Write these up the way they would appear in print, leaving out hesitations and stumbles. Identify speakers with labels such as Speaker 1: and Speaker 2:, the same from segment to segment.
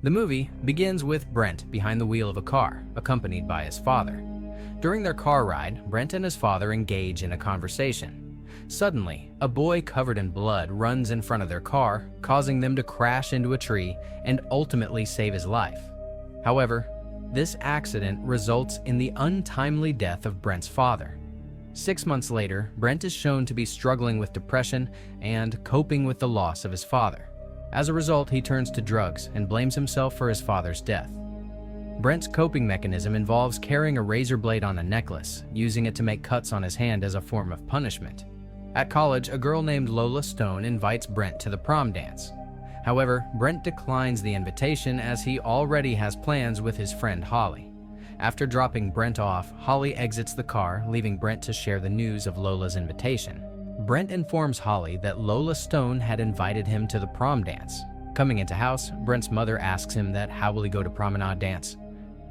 Speaker 1: The movie begins with Brent behind the wheel of a car, accompanied by his father. During their car ride, Brent and his father engage in a conversation. Suddenly, a boy covered in blood runs in front of their car, causing them to crash into a tree and ultimately save his life. However, this accident results in the untimely death of Brent's father. 6 months later, Brent is shown to be struggling with depression and coping with the loss of his father. As a result, he turns to drugs and blames himself for his father's death. Brent's coping mechanism involves carrying a razor blade on a necklace, using it to make cuts on his hand as a form of punishment. At college, a girl named Lola Stone invites Brent to the prom dance. However, Brent declines the invitation as he already has plans with his friend Holly. After dropping Brent off, Holly exits the car, leaving Brent to share the news of Lola's invitation. Brent informs Holly that Lola Stone had invited him to the prom dance. Coming into house, Brent's mother asks him that how will he go to promenade dance.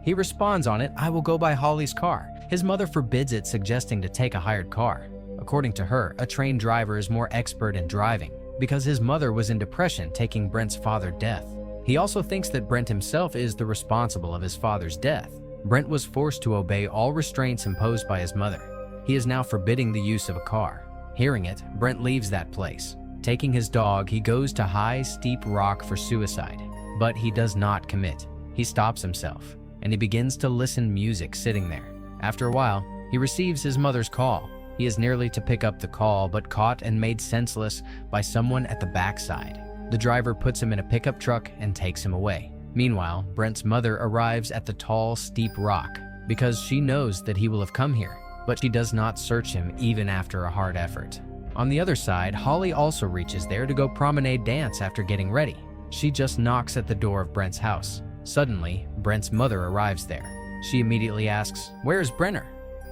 Speaker 1: He responds on it, "I will go by Holly's car." His mother forbids it, suggesting to take a hired car. According to her, a trained driver is more expert in driving because his mother was in depression, taking Brent's father's death. He also thinks that Brent himself is the responsible of his father's death. Brent was forced to obey all restraints imposed by his mother. He is now forbidding the use of a car. Hearing it, Brent leaves that place. Taking his dog, he goes to high, steep rock for suicide. But he does not commit. He stops himself, and he begins to listen music sitting there. After a while, he receives his mother's call. He is nearly to pick up the call, but caught and made senseless by someone at the backside. The driver puts him in a pickup truck and takes him away. Meanwhile, Brent's mother arrives at the tall, steep rock because she knows that he will have come here, but she does not search him even after a hard effort. On the other side, Holly also reaches there to go promenade dance after getting ready. She just knocks at the door of Brent's house. Suddenly, Brent's mother arrives there. She immediately asks, "Where is Brenner?"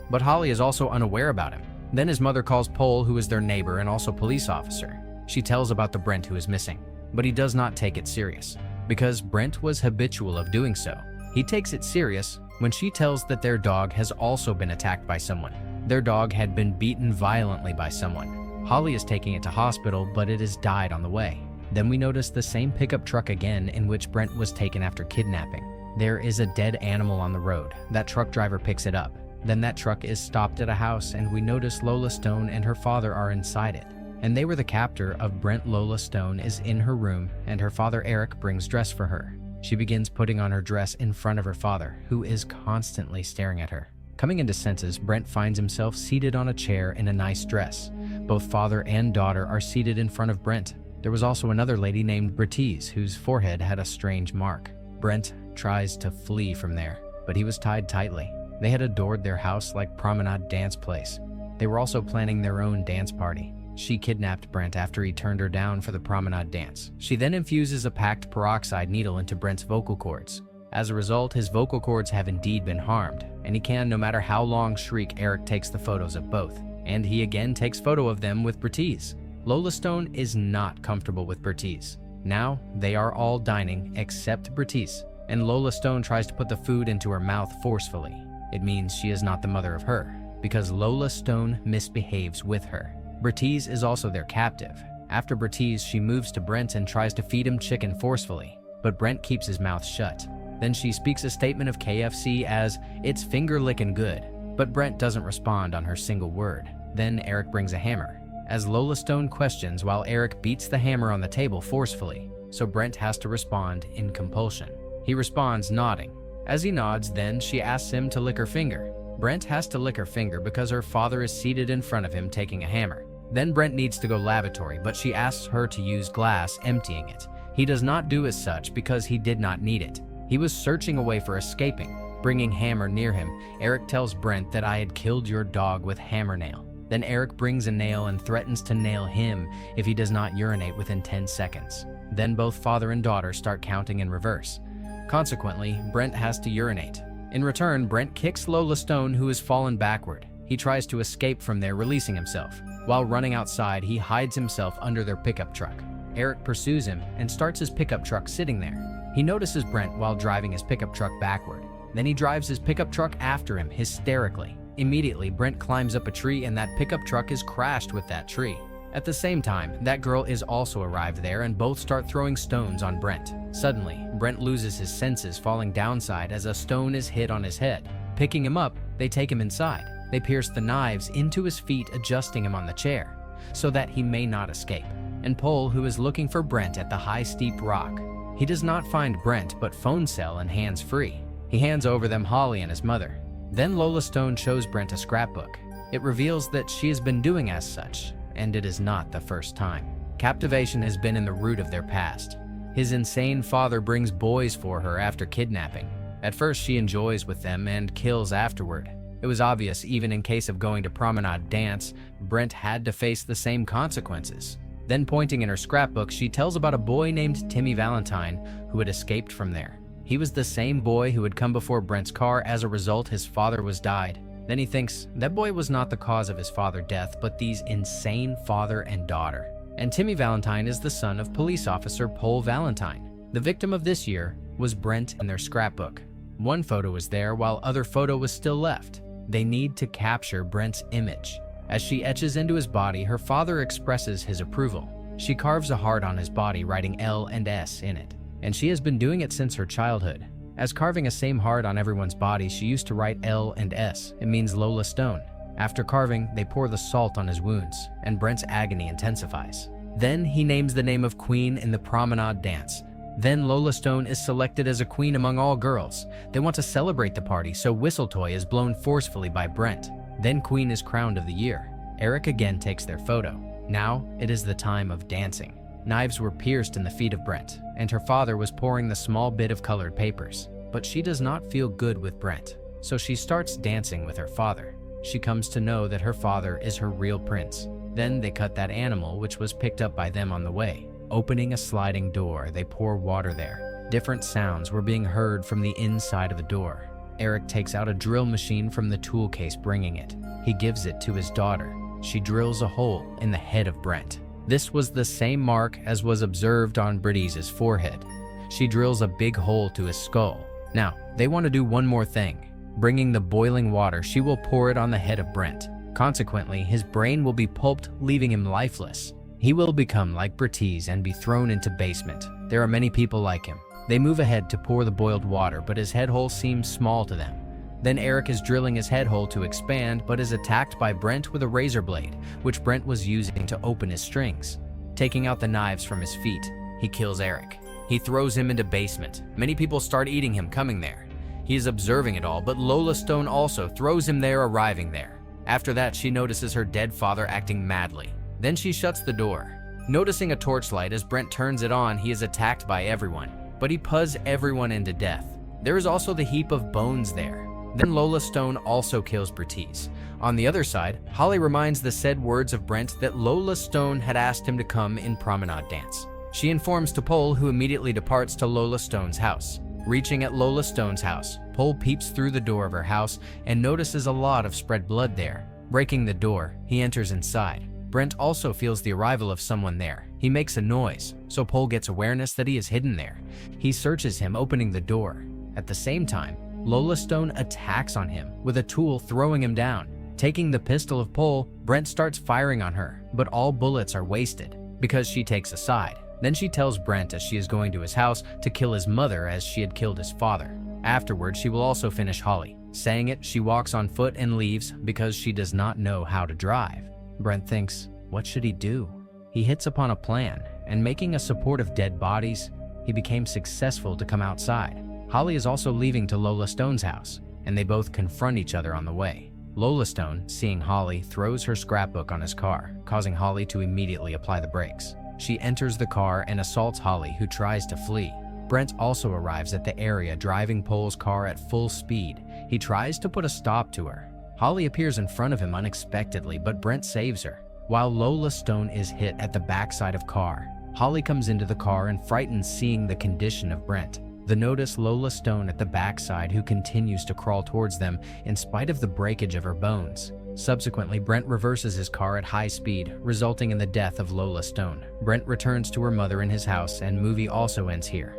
Speaker 1: But Holly is also unaware about him. Then his mother calls Paul, who is their neighbor and also police officer. She tells about the Brent who is missing, but he does not take it serious because Brent was habitual of doing so. He takes it serious when she tells that their dog has also been attacked by someone. Their dog had been beaten violently by someone. Holly is taking it to hospital, but it has died on the way. Then we notice the same pickup truck again in which Brent was taken after kidnapping. There is a dead animal on the road. That truck driver picks it up. Then that truck is stopped at a house and we notice Lola Stone and her father are inside it. And they were the captor of Brent. Lola Stone is in her room and her father Eric brings dress for her. She begins putting on her dress in front of her father, who is constantly staring at her. Coming into senses, Brent finds himself seated on a chair in a nice dress. Both father and daughter are seated in front of Brent. There was also another lady named Brent, whose forehead had a strange mark. Brent tries to flee from there, but he was tied tightly. They had adored their house like promenade dance place. They were also planning their own dance party. She kidnapped Brent after he turned her down for the promenade dance. She then infuses a packed peroxide needle into Brent's vocal cords. As a result, his vocal cords have indeed been harmed, and he can, no matter how long, shriek. Eric takes the photos of both, and he again takes photo of them with Brent. Lola Stone is not comfortable with Brent. Now, they are all dining except Brent, and Lola Stone tries to put the food into her mouth forcefully. It means she is not the mother of her, because Lola Stone misbehaves with her. Brent is also their captive. After Brent, she moves to Brent and tries to feed him chicken forcefully, but Brent keeps his mouth shut. Then she speaks a statement of KFC as, "It's finger-lickin' good," but Brent doesn't respond on her single word. Then Eric brings a hammer, as Lola Stone questions while Eric beats the hammer on the table forcefully, so Brent has to respond in compulsion. He responds nodding. As he nods, then she asks him to lick her finger. Brent has to lick her finger because her father is seated in front of him taking a hammer. Then Brent needs to go lavatory, but she asks her to use glass, emptying it. He does not do as such because he did not need it. He was searching a way for escaping. Bringing hammer near him, Eric tells Brent that I had killed your dog with hammer nail. Then Eric brings a nail and threatens to nail him if he does not urinate within 10 seconds. Then both father and daughter start counting in reverse. Consequently, Brent has to urinate. In return, Brent kicks Lola Stone, who has fallen backward. He tries to escape from there, releasing himself. While running outside, he hides himself under their pickup truck. Eric pursues him and starts his pickup truck sitting there. He notices Brent while driving his pickup truck backward. Then he drives his pickup truck after him hysterically. Immediately, Brent climbs up a tree and that pickup truck is crashed with that tree. At the same time, that girl is also arrived there and both start throwing stones on Brent. Suddenly, Brent loses his senses, falling downside as a stone is hit on his head. Picking him up, they take him inside. They pierce the knives into his feet, adjusting him on the chair so that he may not escape. And Pole, who is looking for Brent at the high steep rock. He does not find Brent but phone cell and hands free. He hands over them Holly and his mother. Then Lola Stone shows Brent a scrapbook. It reveals that she has been doing as such, and it is not the first time. Captivation has been in the root of their past. His insane father brings boys for her after kidnapping. At first she enjoys with them and kills afterward. It was obvious even in case of going to promenade dance, Brent had to face the same consequences. Then pointing in her scrapbook, she tells about a boy named Timmy Valentine who had escaped from there. He was the same boy who had come before Brent's car. As a result, his father was died. Then he thinks that boy was not the cause of his father's death, but these insane father and daughter. And Timmy Valentine is the son of police officer Pole Valentine. The victim of this year was Brent in their scrapbook. One photo was there while other photo was still left. They need to capture Brent's image. As she etches into his body, her father expresses his approval. She carves a heart on his body, writing L and S in it. And she has been doing it since her childhood. As carving a same heart on everyone's body, she used to write L and S. It means Lola Stone. After carving, they pour the salt on his wounds, and Brent's agony intensifies. Then he names the name of Queen in the promenade dance. Then Lola Stone is selected as a queen among all girls. They want to celebrate the party, so Whistletoy is blown forcefully by Brent. Then Queen is crowned of the year. Eric again takes their photo. Now it is the time of dancing. Knives were pierced in the feet of Brent, and her father was pouring the small bit of colored papers. But she does not feel good with Brent, so she starts dancing with her father. She comes to know that her father is her real prince. Then they cut that animal which was picked up by them on the way. Opening a sliding door, they pour water there. Different sounds were being heard from the inside of the door. Eric takes out a drill machine from the tool case, bringing it. He gives it to his daughter. She drills a hole in the head of Brent. This was the same mark as was observed on Britti's forehead. She drills a big hole to his skull. Now, they want to do one more thing. Bringing the boiling water, she will pour it on the head of Brent. Consequently, his brain will be pulped, leaving him lifeless. He will become like Britti's and be thrown into basement. There are many people like him. They move ahead to pour the boiled water, but his head hole seems small to them. Then Eric is drilling his head hole to expand, but is attacked by Brent with a razor blade, which Brent was using to open his strings. Taking out the knives from his feet, he kills Eric. He throws him into basement. Many people start eating him coming there. He is observing it all, but Lola Stone also throws him there, arriving there. After that, she notices her dead father acting madly. Then she shuts the door. Noticing a torchlight, as Brent turns it on, he is attacked by everyone, but he puzzes everyone into death. There is also the heap of bones there. Then Lola Stone also kills Britti's. On the other side, Holly reminds the said words of Brent that Lola Stone had asked him to come in promenade dance. She informs to Pole, who immediately departs to Lola Stone's house. Reaching at Lola Stone's house, Pole peeps through the door of her house and notices a lot of spread blood there. Breaking the door, he enters inside. Brent also feels the arrival of someone there. He makes a noise, so Pole gets awareness that he is hidden there. He searches him, opening the door. At the same time, Lola Stone attacks on him with a tool, throwing him down. Taking the pistol of Pole, Brent starts firing on her, but all bullets are wasted because she takes a side. Then she tells Brent, as she is going to his house, to kill his mother as she had killed his father. Afterwards, she will also finish Holly. Saying it, she walks on foot and leaves because she does not know how to drive. Brent thinks, what should he do? He hits upon a plan, and making a support of dead bodies, he became successful to come outside. Holly is also leaving to Lola Stone's house, and they both confront each other on the way. Lola Stone, seeing Holly, throws her scrapbook on his car, causing Holly to immediately apply the brakes. She enters the car and assaults Holly, who tries to flee. Brent also arrives at the area, driving Pole's car at full speed. He tries to put a stop to her. Holly appears in front of him unexpectedly, but Brent saves her. While Lola Stone is hit at the backside of car, Holly comes into the car and frightens, seeing the condition of Brent. They notice Lola Stone at the backside, who continues to crawl towards them in spite of the breakage of her bones. Subsequently, Brent reverses his car at high speed, resulting in the death of Lola Stone. Brent returns to her mother in his house, and movie also ends here.